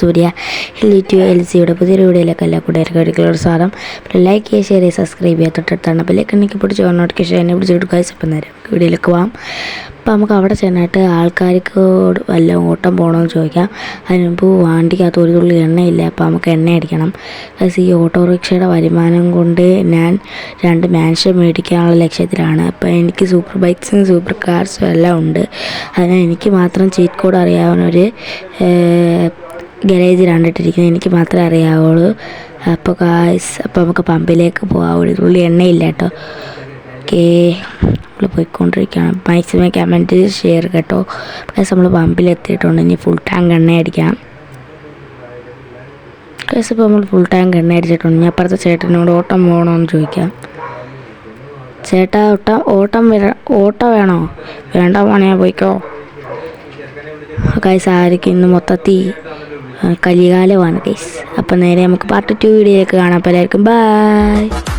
സൂര്യ LE2LCയുടെ പുതിയൊരു വീഡിയോയിലേക്ക് എല്ലാ കൂട്ടുകാർക്കും ഒരിക്കലും സ്വാഗതം. ലൈക്ക് ചെയ്യുക, ഷെയർ ചെയ്യുക, സബ്സ്ക്രൈബ് ചെയ്യുക, തൊട്ടടുത്താണ് ബെല്ലൈക്കണിക്ക് പിടിച്ച് നോട്ടിഫിക്കേഷൻ എന്നെ പിടിച്ചിട്ട് ഗൈസ്. അപ്പം നേരം വീഡിയോയിലേക്ക് പോകാം. അപ്പോൾ നമുക്ക് അവിടെ ചെന്നിട്ട് ആൾക്കാർക്ക് വല്ല ഓട്ടം പോകണമെന്ന് ചോദിക്കാം. അതിന് മുമ്പ് വണ്ടിക്കകത്ത് ഒരു തുള്ളി എണ്ണയില്ല, അപ്പോൾ നമുക്ക് എണ്ണ അടിക്കണം. ഗൈസ്, ഈ ഓട്ടോറിക്ഷയുടെ വരുമാനം കൊണ്ട് ഞാൻ 2 മാൻഷൻ മേടിക്കാനുള്ള ലക്ഷ്യത്തിലാണ്. അപ്പോൾ എനിക്ക് സൂപ്പർ ബൈക്സും സൂപ്പർ കാർസും എല്ലാം ഉണ്ട്. അതിന് എനിക്ക് മാത്രം ചീറ്റ് കോഡ് അറിയാവുന്നൊരു ഗാരേജിലാണ് ഇട്ടിരിക്കുന്നത്, എനിക്ക് മാത്രമേ അറിയാവുള്ളൂ. അപ്പോൾ നമുക്ക് പമ്പിലേക്ക് പോകാം. ഒരു തുള്ളി എണ്ണയില്ല കേട്ടോ. ഓക്കേ, നമ്മൾ പോയിക്കൊണ്ടിരിക്കുകയാണ്. മാക്സിമം കമൻറ്റ് ഷെയർ കേട്ടോ. പ്ലസ് നമ്മൾ പമ്പിലെത്തിയിട്ടുണ്ട്. ഇനി ഫുൾ ടാങ്ക് എണ്ണ അടിക്കണം. പ്ലസ് ഇപ്പോൾ നമ്മൾ ഫുൾ ടാങ്ക് എണ്ണ അടിച്ചിട്ടുണ്ട്. ഞാൻ അപ്പുറത്തെ ചേട്ടനോട് ഓട്ടം പോകണമെന്ന് ചോദിക്കാം. ചേട്ടാ, ഓട്ടം വേണോ? വേണ്ട പോണേ, പോയിക്കോ. ഗൈസ്, ആയിരിക്കും ഇന്ന് മൊത്തത്തിൽ കലികാലമാണ് ഗൈസ്. അപ്പം നേരെ നമുക്ക് പാർട്ട് 2 വീഡിയോയിലേക്ക് കാണാം. അപ്പോൾ എല്ലാവർക്കും ബൈ.